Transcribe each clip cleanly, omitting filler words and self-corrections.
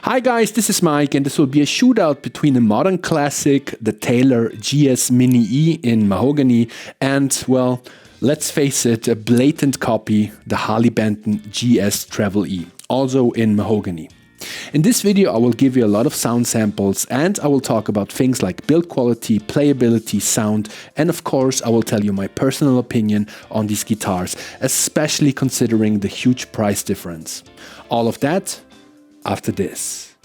Hi guys, this is Mike and this will be a shootout between a modern classic, the Taylor GS Mini-E in Mahogany, and, well, let's face it, a blatant copy, the Harley Benton GS-Travel-E, also in Mahogany. In this video I will give you a lot of sound samples and I will talk about things like build quality, playability, sound, and of course I will tell you my personal opinion on these guitars, especially considering the huge price difference. All of that after this.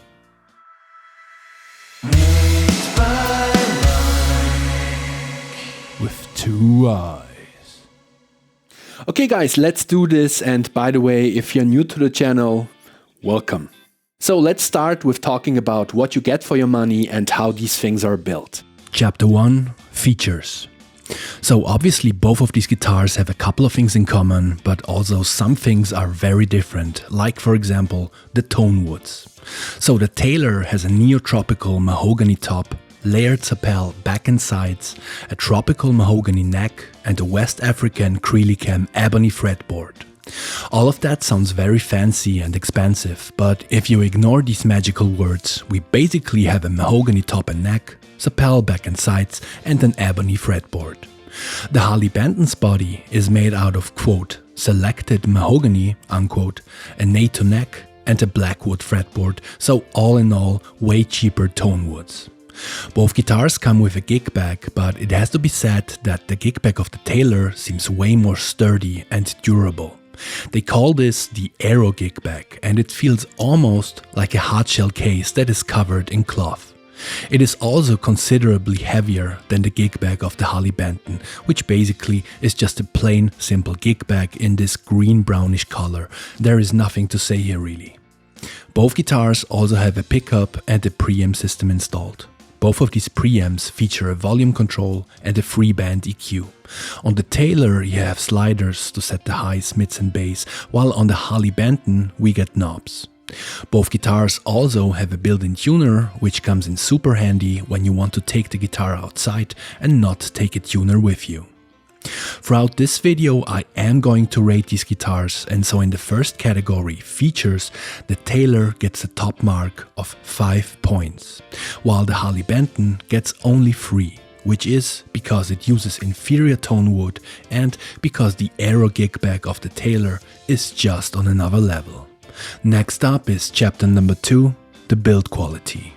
With two eyes. Okay guys, let's do this, and by the way, if you're new to the channel, welcome. So let's start with talking about what you get for your money and how these things are built. Chapter 1. Features. So obviously both of these guitars have a couple of things in common, but also some things are very different, like for example the tone woods. So the Taylor has a neo-tropical mahogany top, layered sapel back and sides, a tropical mahogany neck and a West African Creelicam ebony fretboard. All of that sounds very fancy and expensive, but if you ignore these magical words, we basically have a mahogany top and neck, sapel back and sides, and an ebony fretboard. The Harley Benton's body is made out of, quote, selected mahogany, unquote, a NATO neck, and a blackwood fretboard, so all in all, way cheaper tone woods. Both guitars come with a gig bag, but it has to be said that the gig bag of the Taylor seems way more sturdy and durable. They call this the Aero gig bag, and it feels almost like a hardshell case that is covered in cloth. It is also considerably heavier than the gig bag of the Harley Benton, which basically is just a plain simple gig bag in this green brownish color. There is nothing to say here really. Both guitars also have a pickup and a preamp system installed. Both of these preamps feature a volume control and a free band EQ. On the Taylor you have sliders to set the highs, mids and bass, while on the Harley Benton we get knobs. Both guitars also have a built-in tuner, which comes in super handy when you want to take the guitar outside and not take a tuner with you. Throughout this video I am going to rate these guitars, and so in the first category, features, the Taylor gets a top mark of 5 points, while the Harley Benton gets only 3, which is because it uses inferior tone wood and because the Aero gig bag of the Taylor is just on another level. Next up is chapter number 2, the build quality.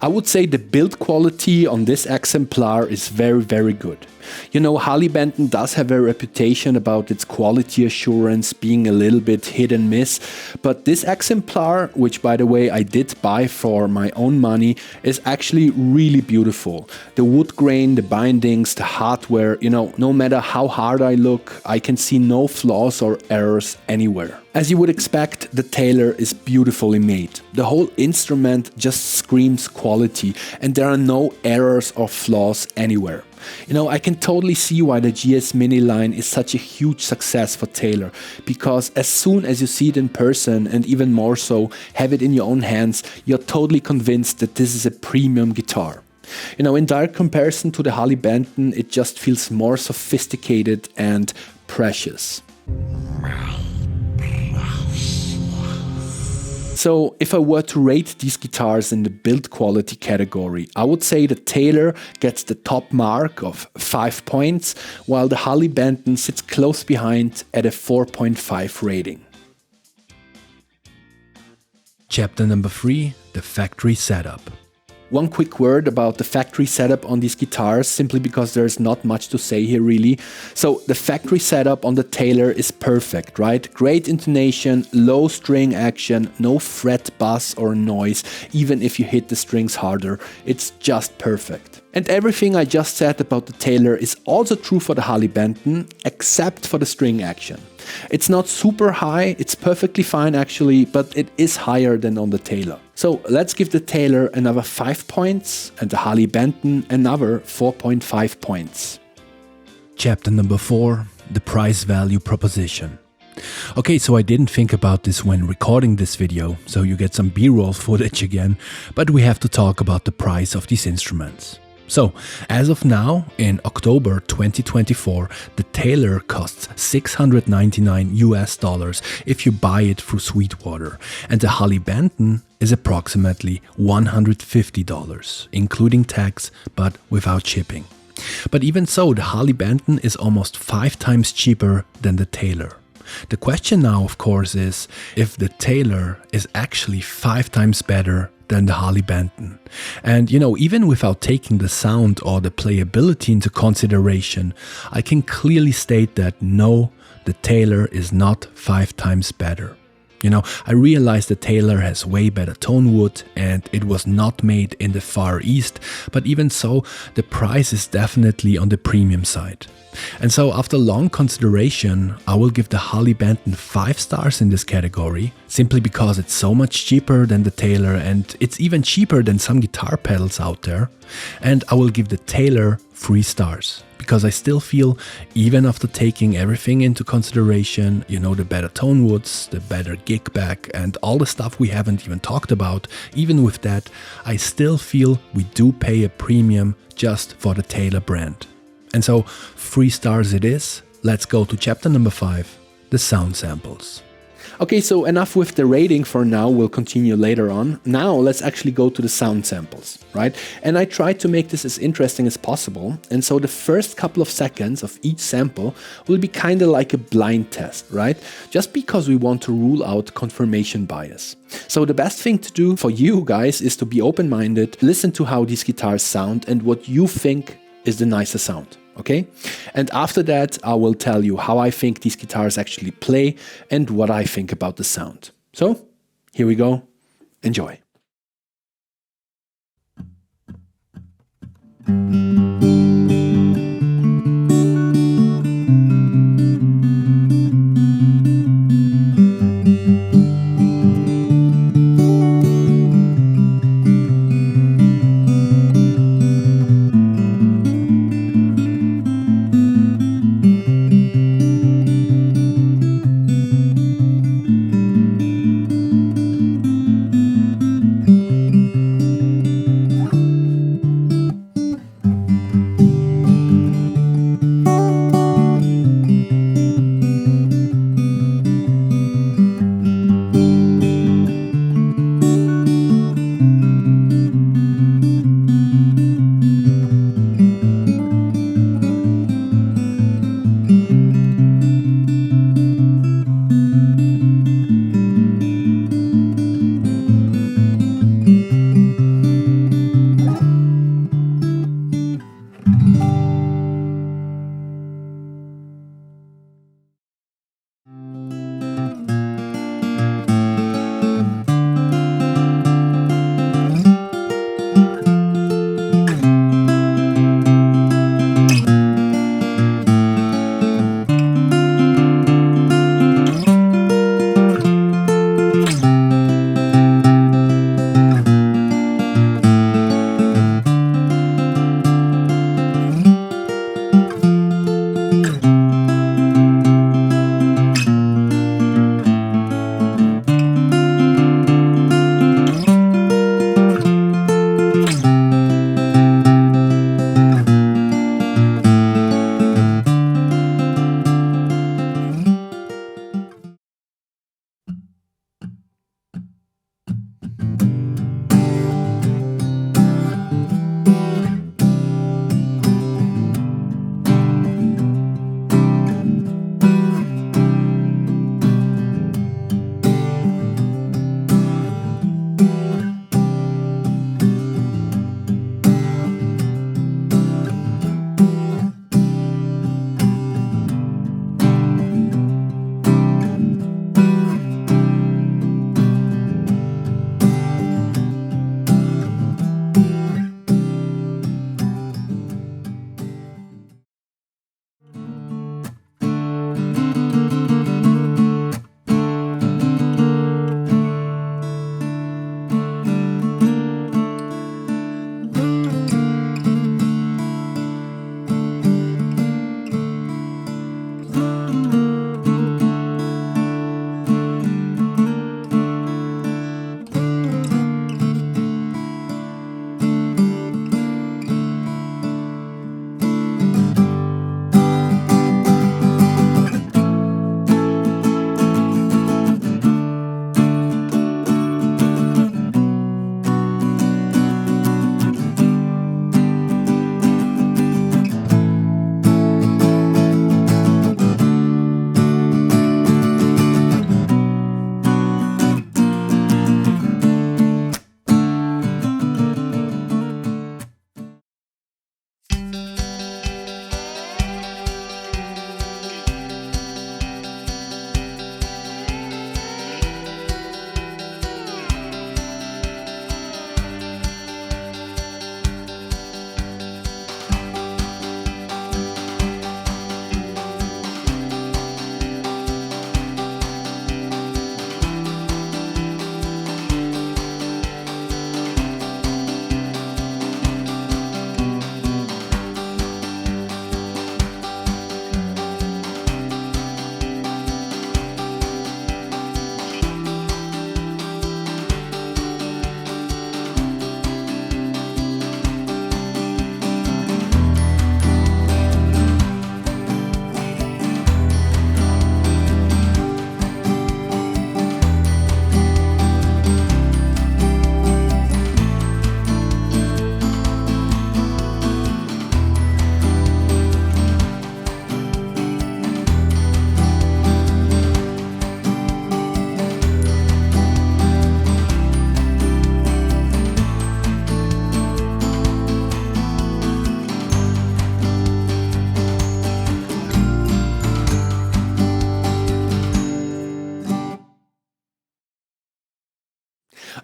I would say the build quality on this exemplar is very good. You know, Harley Benton does have a reputation about its quality assurance being a little bit hit and miss, but this exemplar, which by the way I did buy for my own money, is actually really beautiful. The wood grain, the bindings, the hardware, you know, no matter how hard I look, I can see no flaws or errors anywhere. As you would expect, the Taylor is beautifully made. The whole instrument just screams quality and there are no errors or flaws anywhere. You know, I can totally see why the GS Mini line is such a huge success for Taylor, because as soon as you see it in person, and even more so, have it in your own hands, you're totally convinced that this is a premium guitar. You know, in direct comparison to the Harley Benton, it just feels more sophisticated and precious. So if I were to rate these guitars in the build quality category, I would say the Taylor gets the top mark of 5 points, while the Harley Benton sits close behind at a 4.5 rating. Chapter number 3, the factory setup. One quick word about the factory setup on these guitars, simply because there's not much to say here really. So the factory setup on the Taylor is perfect, right? Great intonation, low string action, no fret buzz or noise, even if you hit the strings harder. It's just perfect. And everything I just said about the Taylor is also true for the Harley Benton, except for the string action. It's not super high, it's perfectly fine actually, but it is higher than on the Taylor. So let's give the Taylor another 5 points and the Harley Benton another 4.5 points. Chapter number 4, the price value proposition. Okay, so I didn't think about this when recording this video, so you get some B-roll footage again, but we have to talk about the price of these instruments. So, as of now, in October 2024, the Taylor costs $699 if you buy it through Sweetwater, and the Harley Benton is approximately $150, including tax, but without shipping. But even so, the Harley Benton is almost 5 times cheaper than the Taylor. The question now, of course, is if the Taylor is actually 5 times better than the Harley Benton. And even without taking the sound or the playability into consideration, I can clearly state that no, the Taylor is not 5 times better. I realize the Taylor has way better tone wood and it was not made in the Far East, but even so, the price is definitely on the premium side. And so after long consideration, I will give the Harley Benton 5 stars in this category, simply because it's so much cheaper than the Taylor and it's even cheaper than some guitar pedals out there. And I will give the Taylor 3 stars, because I still feel, even after taking everything into consideration, the better tone woods, the better gig back and all the stuff we haven't even talked about, even with that, I still feel we do pay a premium just for the Taylor brand. And so 3 stars it is. Let's go to chapter number 5, the sound samples. Okay, so enough with the rating for now, we'll continue later on. Now let's actually go to the sound samples, right? And I tried to make this as interesting as possible. And so the first couple of seconds of each sample will be kind of like a blind test, right? Just because we want to rule out confirmation bias. So the best thing to do for you guys is to be open-minded, listen to how these guitars sound and what you think is the nicer sound. Okay? And after that, I will tell you how I think these guitars actually play and what I think about the sound. So, here we go. Enjoy.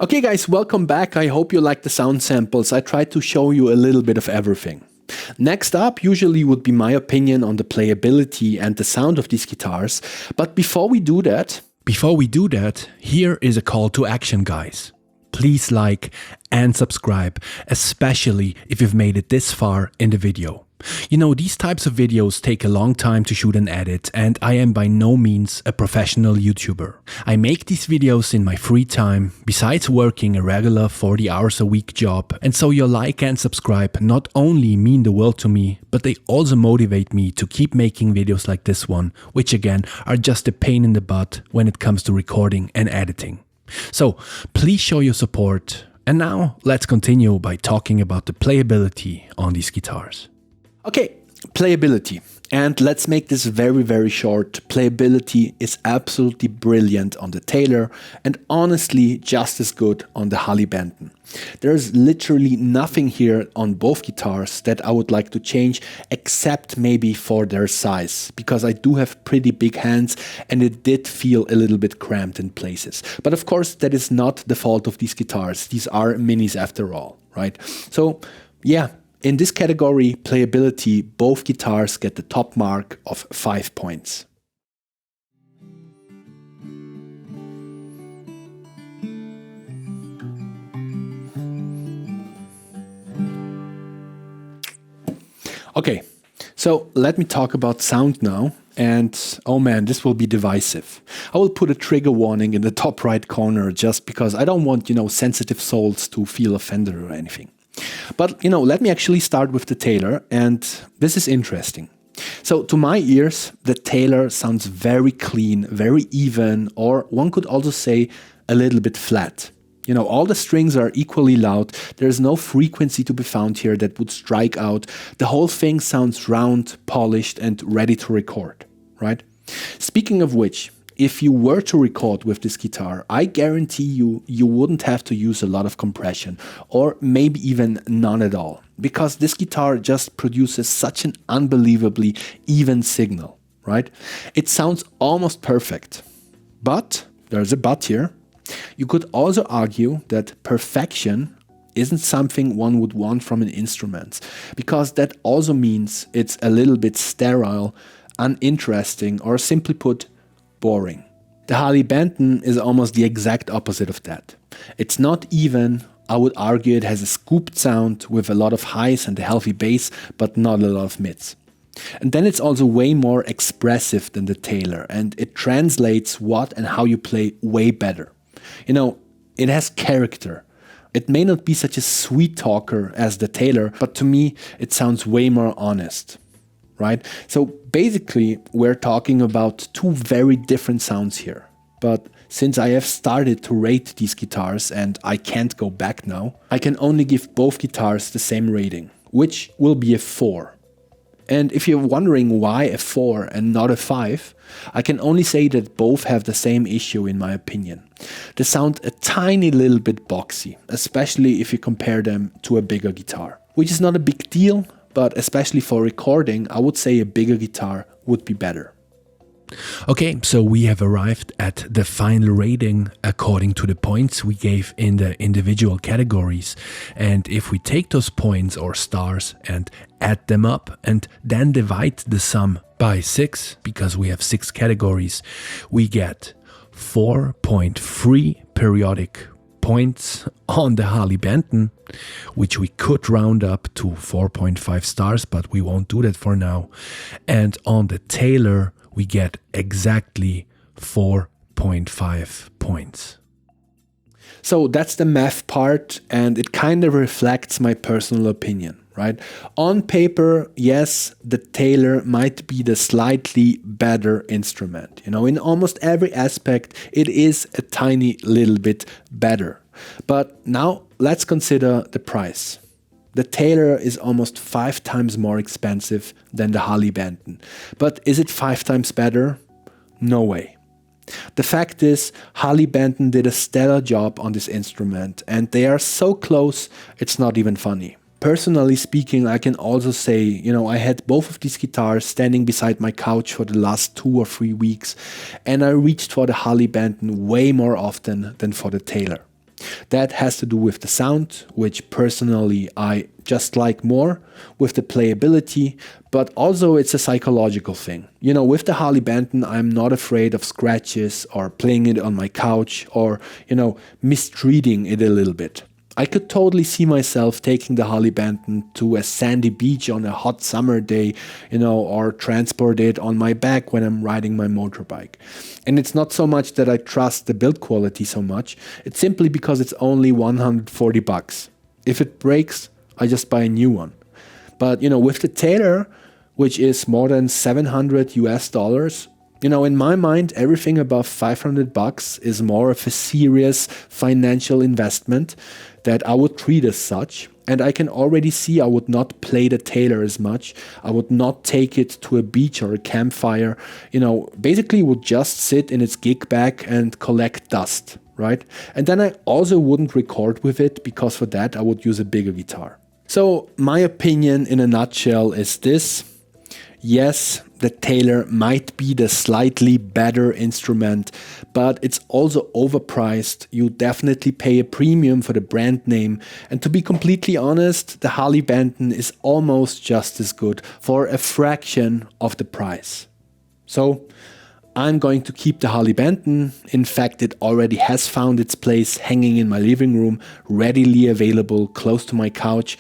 Okay guys, welcome back. I hope you like the sound samples. I tried to show you a little bit of everything. Next up usually would be my opinion on the playability and the sound of these guitars. But before we do that, here is a call to action, guys. Please like and subscribe, especially if you've made it this far in the video. You know, these types of videos take a long time to shoot and edit, and I am by no means a professional YouTuber. I make these videos in my free time, besides working a regular 40 hours a week job, and so your like and subscribe not only mean the world to me, but they also motivate me to keep making videos like this one, which again are just a pain in the butt when it comes to recording and editing. So please show your support, and now let's continue by talking about the playability on these guitars. Okay, playability. And let's make this very, very short. Playability is absolutely brilliant on the Taylor and honestly just as good on the Harley Benton. There's literally nothing here on both guitars that I would like to change except maybe for their size, because I do have pretty big hands and it did feel a little bit cramped in places. But of course that is not the fault of these guitars. These are minis after all, right? So yeah. In this category, playability, both guitars get the top mark of 5 points. Okay, so let me talk about sound now. And oh man, this will be divisive. I will put a trigger warning in the top right corner just because I don't want, sensitive souls to feel offended or anything. But, let me actually start with the Taylor, and this is interesting. So to my ears, the Taylor sounds very clean, very even, or one could also say a little bit flat. All the strings are equally loud. There's no frequency to be found here that would strike out. The whole thing sounds round, polished, and ready to record, right? Speaking of which, if you were to record with this guitar, I guarantee you wouldn't have to use a lot of compression, or maybe even none at all, because this guitar just produces such an unbelievably even signal, right? It sounds almost perfect. But, there's a but here, you could also argue that perfection isn't something one would want from an instrument, because that also means it's a little bit sterile, uninteresting, or simply put, boring. The Harley Benton is almost the exact opposite of that. It's not even, I would argue it has a scooped sound with a lot of highs and a healthy bass, but not a lot of mids. And then it's also way more expressive than the Taylor, and it translates what and how you play way better. It has character. It may not be such a sweet talker as the Taylor, but to me it sounds way more honest. Right? So basically, we're talking about two very different sounds here. But since I have started to rate these guitars and I can't go back now, I can only give both guitars the same rating, which will be a 4. And if you're wondering why a 4 and not a 5, I can only say that both have the same issue in my opinion. They sound a tiny little bit boxy, especially if you compare them to a bigger guitar, which is not a big deal. But especially for recording, I would say a bigger guitar would be better. Okay, so we have arrived at the final rating according to the points we gave in the individual categories. And if we take those points or stars and add them up and then divide the sum by 6, because we have 6 categories, we get 4.3 periodic points on the Harley Benton, which we could round up to 4.5 stars, but we won't do that for now. And on the Taylor, we get exactly 4.5 points. So that's the math part, and it kind of reflects my personal opinion, right? On paper, yes, the Taylor might be the slightly better instrument. In almost every aspect, it is a tiny little bit better. But now let's consider the price. The Taylor is almost 5 times more expensive than the Harley Benton. But is it 5 times better? No way. The fact is, Harley Benton did a stellar job on this instrument, and they are so close, it's not even funny. Personally speaking, I can also say, I had both of these guitars standing beside my couch for the last 2 or 3 weeks, and I reached for the Harley Benton way more often than for the Taylor. That has to do with the sound, which personally I just like more, with the playability, but also it's a psychological thing. You know, with the Harley Benton, I'm not afraid of scratches or playing it on my couch or, you know, mistreating it a little bit. I could totally see myself taking the Harley Benton to a sandy beach on a hot summer day, you know, or transport it on my back when I'm riding my motorbike. And it's not so much that I trust the build quality so much, it's simply because it's only 140 bucks. If it breaks, I just buy a new one. But, you know, with the Taylor, which is more than 700 US dollars, you know, in my mind, everything above 500 bucks is more of a serious financial investment that I would treat as such. And I can already see I would not play the Taylor as much. I would not take it to a beach or a campfire. You know, basically would just sit in its gig bag and collect dust, right? And then I also wouldn't record with it because for that I would use a bigger guitar. So my opinion in a nutshell is this. Yes, the Taylor might be the slightly better instrument, but it's also overpriced. You definitely pay a premium for the brand name. And to be completely honest, the Harley Benton is almost just as good for a fraction of the price. So I'm going to keep the Harley Benton. In fact, it already has found its place hanging in my living room, readily available close to my couch.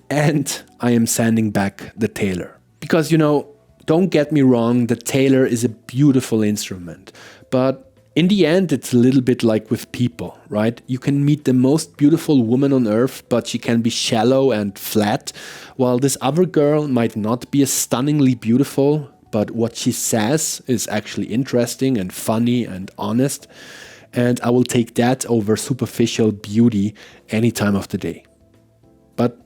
And I am sending back the Taylor. Because, you know, don't get me wrong, the Taylor is a beautiful instrument. But in the end, it's a little bit like with people, right? You can meet the most beautiful woman on earth, but she can be shallow and flat, while this other girl might not be as stunningly beautiful, but what she says is actually interesting and funny and honest. And I will take that over superficial beauty any time of the day. But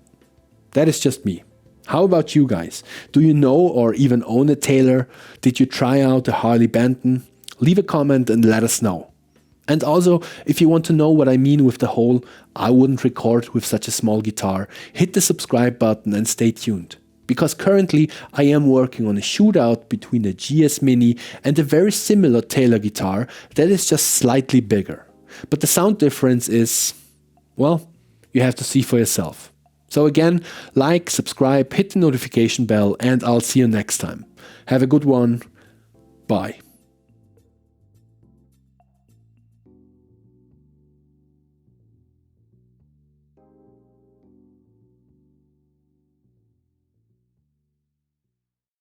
that is just me. How about you guys? Do you know or even own a Taylor? Did you try out a Harley Benton? Leave a comment and let us know. And also, if you want to know what I mean with the whole I wouldn't record with such a small guitar, hit the subscribe button and stay tuned. Because currently I am working on a shootout between the GS Mini and a very similar Taylor guitar that is just slightly bigger. But the sound difference is, well, you have to see for yourself. So again, like, subscribe, hit the notification bell, and I'll see you next time. Have a good one. Bye.